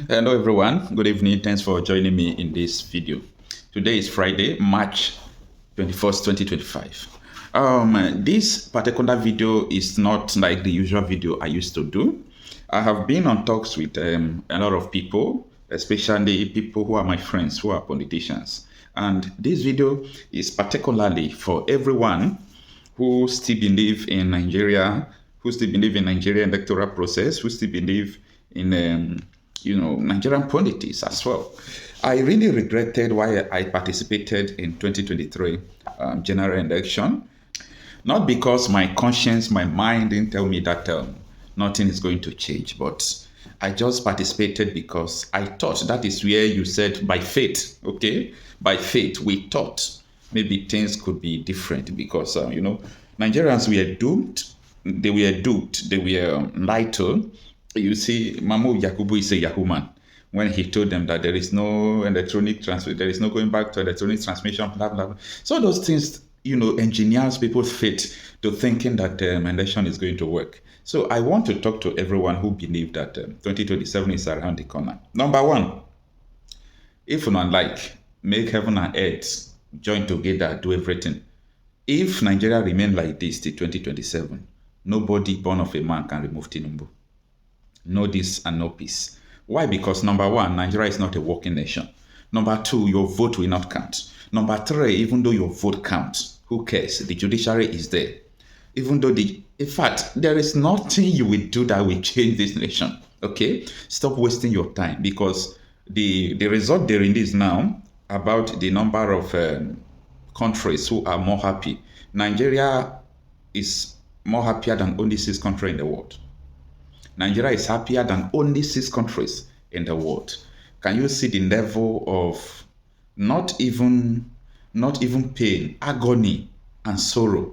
Hello everyone, good evening. Thanks for joining me in this video. Today is Friday, March 21st, 2025. This particular video is not like the usual video I used to do. I have been on talks with a lot of people, especially people who are my friends, who are politicians. And this video is particularly for everyone who still believe in Nigeria, who still believe in Nigerian electoral process, who still believe in Nigerian politics as well. I really regretted why I participated in 2023 general election, not because my conscience, my mind didn't tell me that nothing is going to change, but I just participated because I thought that is where you said by faith, okay? By faith, we thought maybe things could be different because, Nigerians were doomed. They were duped. They were lied to. You see, Mamu Yakubu is a Yahoo man when he told them that there is no electronic transfer, there is no going back to electronic transmission, blah, blah, blah. So those things, engineers people's faith to thinking that election is going to work. So I want to talk to everyone who believe that 2027 is around the corner. Number one, if you don't like, make heaven and earth join together, do everything. If Nigeria remain like this till 2027, nobody born of a man can remove Tinubu. No this and no peace. Why? Because number one, Nigeria is not a working nation. Number two, your vote will not count. Number three, even though your vote counts, who cares? The judiciary is there. Even though in fact, there is nothing you will do that will change this nation. Okay? Stop wasting your time because the result there is now about the number of countries who are more happy. Nigeria is more happier than only 6 countries in the world. Nigeria is happier than only 6 countries in the world. Can you see the level of not even pain, agony, and sorrow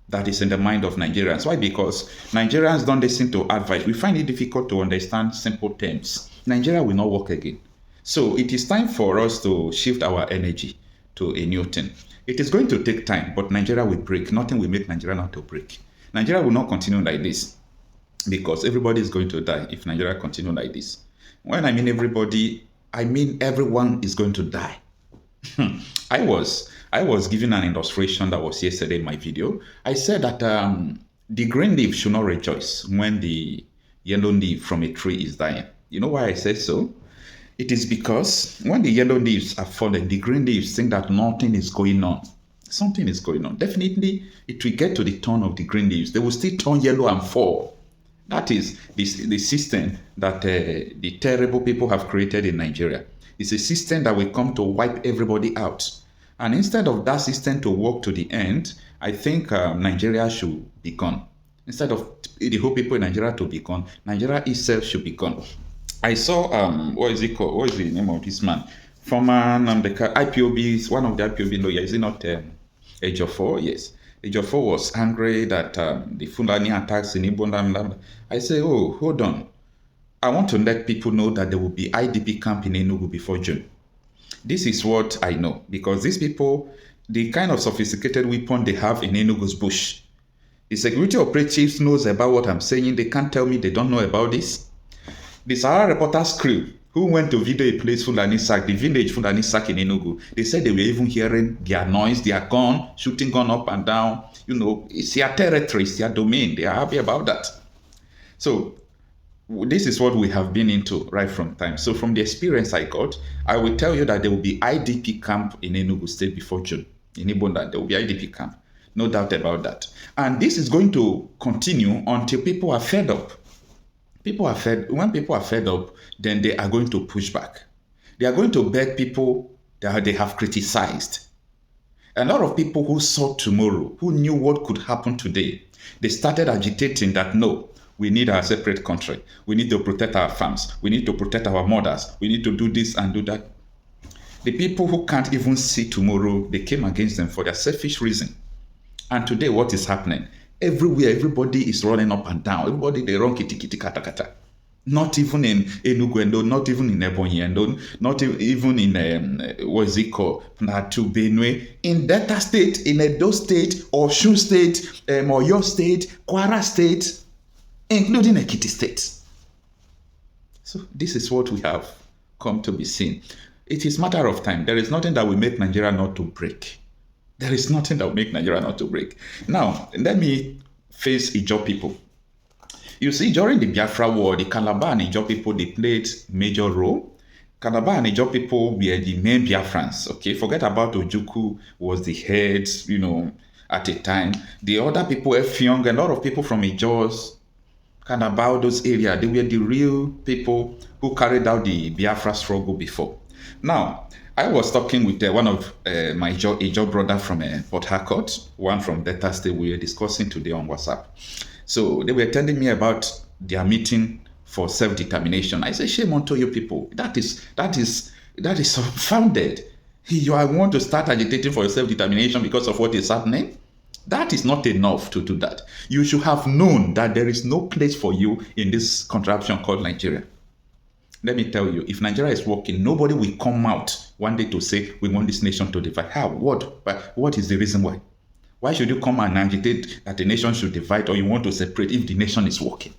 that is in the mind of Nigerians? Why? Because Nigerians don't listen to advice. We find it difficult to understand simple terms. Nigeria will not work again. So it is time for us to shift our energy to a new thing. It is going to take time, but Nigeria will break. Nothing will make Nigeria not to break. Nigeria will not continue like this, because everybody is going to die if Nigeria continue like this. When I mean everybody, I mean everyone is going to die. I was given an illustration that was yesterday in my video. I said that the green leaf should not rejoice when the yellow leaf from a tree is dying. You know why I said so? It is because when the yellow leaves are falling, the green leaves think that nothing is going on. Something is going on. Definitely, it will get to the turn of the green leaves. They will still turn yellow and fall. That is the system that the terrible people have created in Nigeria. It's a system that will come to wipe everybody out. And instead of that system to work to the end, I think Nigeria should be gone. Instead of the whole people in Nigeria to be gone, Nigeria itself should be gone. I saw, what is it called? What is the name of this man? Former Nnamdi Kanu, IPOB, one of the IPOB lawyers. Is it not Ejiofor? Yes. Ejiofor was angry that the Fulani attacks in Igbo. I say, oh, hold on. I want to let people know that there will be IDP camp in Enugu before June. This is what I know, because these people, the kind of sophisticated weapon they have in Enugu's bush, the security operatives knows about what I'm saying. They can't tell me they don't know about this. The Sahara Reporters crew who went to video a place Fulani Sack, the village Fulani Sack in Enugu, they said they were even hearing their noise, their gun, shooting gun up and down. It's their territory, it's their domain. They are happy about that. So this is what we have been into right from time. So from the experience I got, I will tell you that there will be IDP camp in Enugu State before June. In Ibonda, there will be IDP camp. No doubt about that. And this is going to continue until people are fed up. When people are fed up, then they are going to push back. They are going to beg people that they have criticized. A lot of people who saw tomorrow, who knew what could happen today, they started agitating that no, we need our separate country. We need to protect our farms. We need to protect our mothers. We need to do this and do that. The people who can't even see tomorrow, they came against them for their selfish reason. And today, what is happening? Everywhere, everybody is running up and down. Everybody, they run kitty kitty kata kata. Not even in Enugu, not even in Ebonyi, not even in, what is it called, Plateau, Benue, in Delta State, in Edo State, Osun State, Oyo State, Kwara State, including Ekiti State. So this is what we have come to be seen. It is matter of time. There is nothing that will make Nigeria not to break. There is nothing that will make Nigeria not to break. Now, let me face Ijaw people. You see, during the Biafra war, the Calabar and Ijaw people, they played major role. Calabar and Ijaw people were the main Biafrans, okay? Forget about Ojukwu was the head, at a time. The other people, Effiong, a lot of people from Ijaws, Calabar, those areas, they were the real people who carried out the Biafra struggle before. Now, I was talking with one of my Ijaw brother from Port Harcourt, one from Delta State. We were discussing today on WhatsApp. So they were telling me about their meeting for self-determination. I say, shame unto you people. That is unfounded. You want to start agitating for your self-determination because of what is happening? That is not enough to do that. You should have known that there is no place for you in this contraption called Nigeria. Let me tell you, if Nigeria is working, nobody will come out one day to say, we want this nation to divide. How? What is the reason why? Why should you come and agitate that the nation should divide or you want to separate if the nation is working?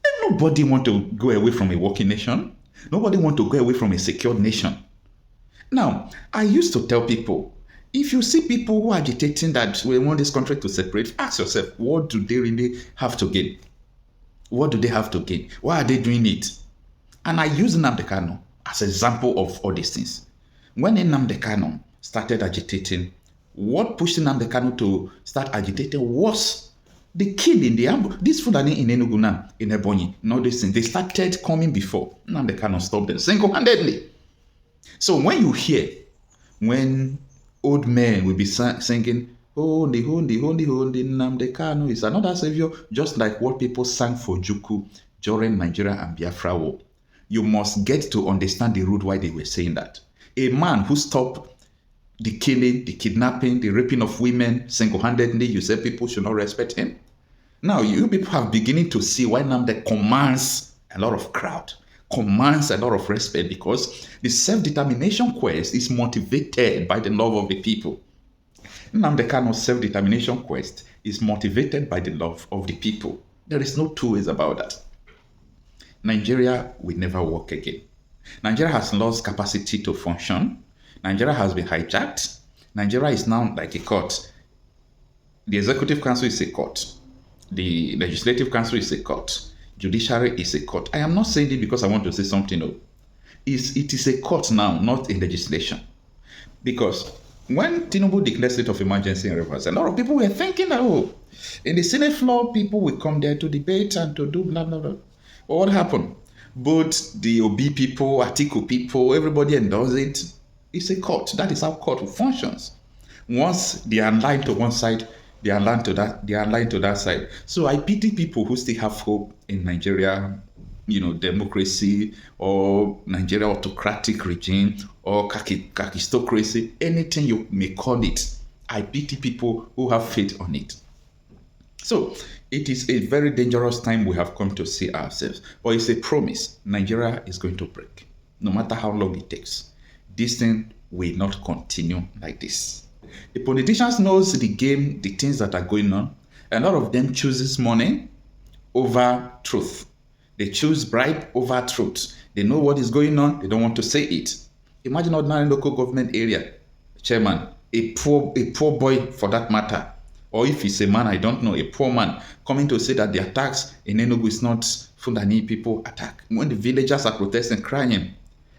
And nobody want to go away from a working nation. Nobody want to go away from a secure nation. Now, I used to tell people, if you see people who are agitating that we want this country to separate, ask yourself, what do they really have to gain? What do they have to gain? Why are they doing it? And I use Nnamdi Kanu as an example of all these things. When Nnamdi Kanu started agitating, what pushed Nnamdi Kanu to start agitating was the killing, this Fulani in Enugu now, in Ebonyi, and all these things. They started coming before. Nnamdi Kanu stopped them single-handedly. So when you hear, when old men will be singing, holy, holy, holy, holy, Nnamdi Kanu is another savior, just like what people sang for Juku during Nigeria and Biafra war. You must get to understand the root why they were saying that. A man who stopped the killing, the kidnapping, the raping of women single-handedly, you say people should not respect him. Now, you people have beginning to see why Nnamdi commands a lot of crowd, commands a lot of respect, because the self-determination quest is motivated by the love of the people. Nnamdi Kanu's self-determination quest is motivated by the love of the people. There is no two ways about that. Nigeria will never work again. Nigeria has lost capacity to function. Nigeria has been hijacked. Nigeria is now like a court. The Executive Council is a court. The Legislative Council is a court. Judiciary is a court. I am not saying it because I want to say something. No. It is a court now, not a legislation. Because when Tinubu declared state of emergency in Rivers, a lot of people were thinking that, in the Senate floor, people will come there to debate and to do blah, blah, blah. But what happened? Both the Obi people, Atiku people, everybody endorsed it. It's a court. That is how court functions. Once they are aligned to one side, they are aligned to that side. So I pity people who still have hope in Nigeria, democracy, or Nigeria autocratic regime, or kakistocracy, anything you may call it. I pity people who have faith on it. So it is a very dangerous time we have come to see ourselves. But it's a promise. Nigeria is going to break, no matter how long it takes. This thing will not continue like this. The politicians knows the game, the things that are going on. A lot of them chooses money over truth. They choose bribe over truth. They know what is going on. They don't want to say it. Imagine ordinary local government area chairman, a poor boy for that matter, or if he's a man, I don't know, a poor man coming to say that the attacks in Enugu is not Fulani people attack. When the villagers are protesting, crying,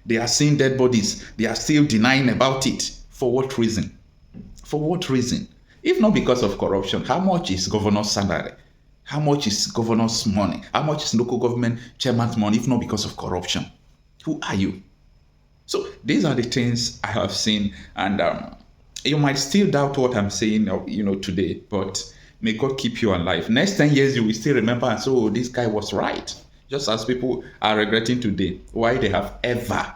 they are seeing dead bodies. They are still denying about it. For what reason? For what reason? If not because of corruption, how much is governor's salary? How much is governor's money? How much is local government chairman's money, if not because of corruption? Who are you? So these are the things I have seen, and you might still doubt what I'm saying, today, but may God keep you alive. Next 10 years, you will still remember and say, oh, this guy was right. Just as people are regretting today why they have ever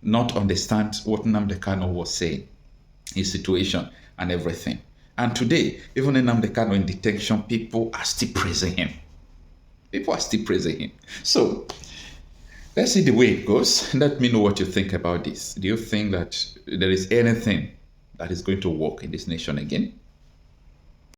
not understand what Nnamdi Kanu was saying, his situation and everything. And today, even in Nnamdi Kanu in detention, people are still praising him. People are still praising him. So let's see the way it goes. Let me know what you think about this. Do you think that there is anything that is going to work in this nation again?